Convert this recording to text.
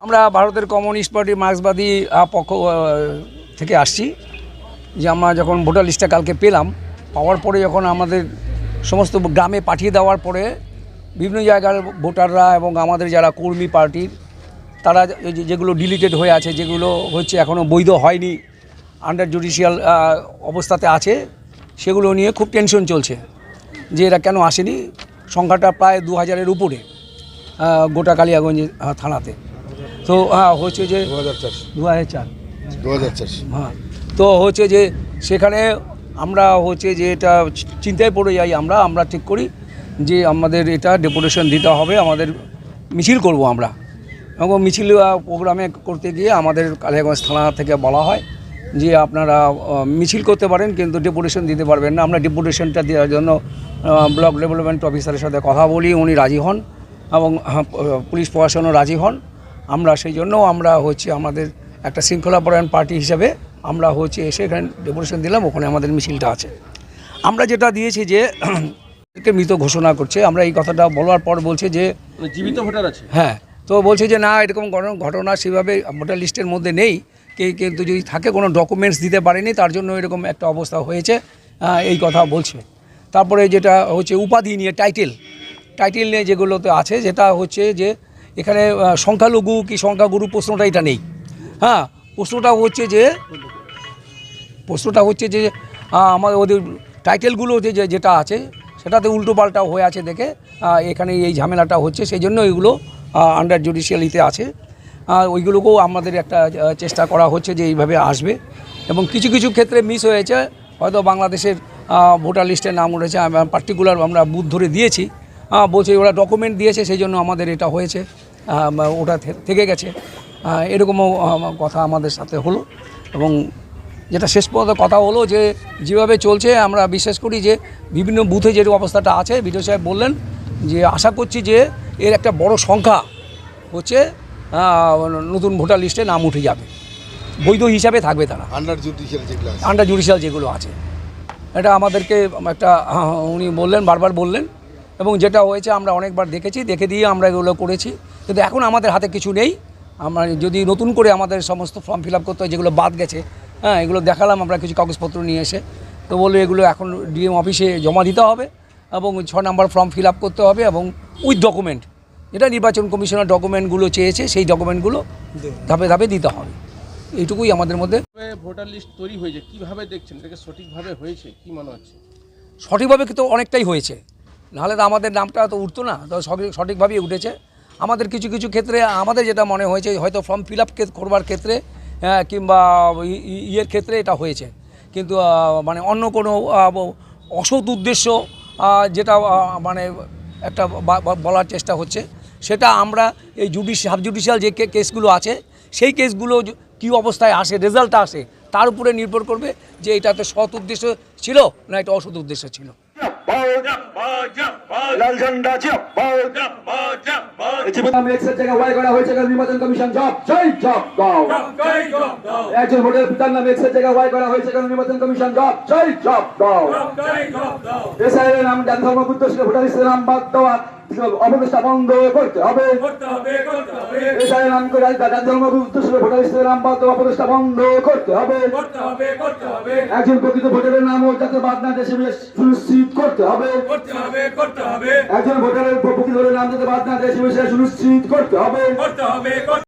আমরা ভারতের communist party মার্ক্সবাদী পক্ষ থেকে আসছি যে আমরা যখন ভোটার লিস্টটা কালকে পেলাম, পাওয়ার পরে যখন আমাদের সমস্ত গ্রামে পাঠিয়ে দেওয়ার পরে বিভিন্ন জায়গার ভোটাররা এবং আমাদের যারা কর্মী পার্টির তারা যেগুলো ডিলিটেড হয়ে আছে, যেগুলো হচ্ছে এখনও বৈধ হয়নি, আন্ডার জুডিশিয়াল অবস্থাতে আছে, সেগুলো নিয়ে খুব টেনশন চলছে যে এরা কেন আসেনি। সংখ্যাটা প্রায় 2000-এর উপরে গোটা কালিয়াগঞ্জ থানাতে। তো হচ্ছে যে 2004 হ্যাঁ, তো হচ্ছে যে সেখানে আমরা হচ্ছে যে এটা চিন্তায় পড়ে যাই। আমরা ঠিক করি যে আমাদের এটা ডেপুটেশন দিতে হবে, আমাদের মিছিল করব আমরা। এবং মিছিল প্রোগ্রামে করতে গিয়ে আমাদের কালিয়াগঞ্জ থানা থেকে বলা হয় যে আপনারা মিছিল করতে পারেন কিন্তু ডেপুটেশন দিতে পারবেন না। আমরা ডেপুটেশনটা দেওয়ার জন্য ব্লক ডেভেলপমেন্ট অফিসারের সাথে কথা বলি, উনি রাজি হন এবং পুলিশ প্রশাসনও রাজি হন। আমরা সেই জন্য আমরা হচ্ছে আমাদের একটা শৃঙ্খলাপরায়ণ পার্টি হিসাবে আমরা হচ্ছে এসে এখানে ডেপুটেশন দিলাম, ওখানে আমাদের মিছিলটা আছে। আমরা যেটা দিয়েছি যে মৃত ঘোষণা করছে, আমরা এই কথাটা বলার পর বলছে যে জীবিত ভোটার আছে। হ্যাঁ, তো বলছে যে না, এরকম ঘটনা সেভাবে ভোটার লিস্টের মধ্যে নেই, কিন্তু যদি থাকে কোনো ডকুমেন্টস দিতে পারেনি, তার জন্য এরকম একটা অবস্থা হয়েছে, এই কথা বলছে। তারপরে যেটা হচ্ছে উপাধি নিয়ে, টাইটেল নিয়ে যেগুলোতে আছে, যেটা হচ্ছে যে এখানে সংখ্যালঘু কি সংখ্যাগুরু প্রশ্নটা এটা নেই। হ্যাঁ, প্রশ্নটা হচ্ছে যে আমাদের ওদের টাইটেলগুলো যেটা আছে সেটাতে উল্টোপাল্টা হয়ে আছে দেখে এখানে এই ঝামেলাটা হচ্ছে। সেই জন্য এইগুলো আন্ডার জুডিশিয়ালিতে আছে। ওইগুলোকেও আমাদের একটা চেষ্টা করা হচ্ছে যে এইভাবে আসবে। এবং কিছু কিছু ক্ষেত্রে মিস হয়েছে, হয়তো বাংলাদেশের ভোটার লিস্টের নাম উঠেছে, পার্টিকুলার আমরা বুথ ধরে দিয়েছি, বলছে ওরা ডকুমেন্ট দিয়েছে, সেই জন্য আমাদের এটা হয়েছে, ওটা থেকে গেছে। এরকমও কথা আমাদের সাথে হলো। এবং যেটা শেষ পর্যন্ত কথা হলো যে যেভাবে চলছে, আমরা বিশ্বাস করি যে বিভিন্ন বুথে যে অবস্থাটা আছে, বিডিও সাহেব বললেন যে আশা করছি যে এর একটা বড় সংখ্যা হচ্ছে নতুন ভোটার লিস্টে নাম উঠে যাবে, বৈধ হিসাবে থাকবে তারা, আন্ডার জুডিশিয়াল যেগুলো আছে। এটা আমাদেরকে একটা উনি বললেন, বারবার বললেন। এবং যেটা হয়েছে আমরা অনেকবার দেখেছি, দেখে দিয়ে আমরা এগুলো করেছি। কিন্তু এখন আমাদের হাতে কিছু নেই। আমরা যদি নতুন করে আমাদের সমস্ত ফর্ম ফিল আপ করতে হয়, যেগুলো বাদ গেছে, হ্যাঁ, এগুলো দেখালাম আমরা কিছু কাগজপত্র নিয়ে এসে, তো বললো এগুলো এখন ডিএম অফিসে জমা দিতে হবে এবং 6 নম্বর ফর্ম ফিল আপ করতে হবে এবং উইথ ডকুমেন্ট, যেটা নির্বাচন কমিশনের ডকুমেন্টগুলো চেয়েছে সেই ডকুমেন্টগুলো ধাপে ধাপে দিতে হবে। এইটুকুই আমাদের মধ্যে। ভোটার লিস্ট তৈরি হয়েছে, কীভাবে দেখছেন এটাকে? সঠিকভাবে হয়েছে কি মনে হচ্ছে? সঠিকভাবে কিন্তু অনেকটাই হয়েছে, নাহলে তো আমাদের নামটা তো উঠতো না। তো সঠিকভাবেই উঠেছে। আমাদের কিছু কিছু ক্ষেত্রে আমাদের যেটা মনে হয়েছে, হয়তো ফর্ম ফিল আপ করবার ক্ষেত্রে কিংবা ইয়ের ক্ষেত্রে এটা হয়েছে, কিন্তু মানে অন্য কোনো অসৎ উদ্দেশ্য যেটা মানে একটা বলার চেষ্টা হচ্ছে, সেটা আমরা এই সাব জুডিশিয়াল যে কেসগুলো আছে, সেই কেসগুলো কী অবস্থায় আসে, রেজাল্টটা আসে, তার উপরে নির্ভর করবে যে এটাতে সৎ উদ্দেশ্য ছিল না এটা অসৎ উদ্দেশ্য ছিল। লাল ঝান্ডা নির্বাচন কমিশন একজন ভোটের পিতার নামে এক্সের জায়গায় ওয়াই করা হয়েছে, নির্বাচন কমিশন এসআইয়ের নাম জাতি ধর্ম বুদ্ধ ভোটার লিস্টের নাম বাদ দেওয়া অপদেষ্টা বন্ধ করতে হবে। এসআইয়ের নাম করে জাতি ধর্ম বুদ্ধ ভোটার লিস্টের নাম বাদ দেওয়া অপদেষ্টা বন্ধ করতে হবে। একজন প্রকৃত ভোটারের নাম ও যাতে বাদ না দেশে সুনিশ্চিত করতে হবে। একজন ভোটারের প্রকৃত ভোটারের নাম যাতে বাদ না দেশে সুনিশ্চিত করতে হবে।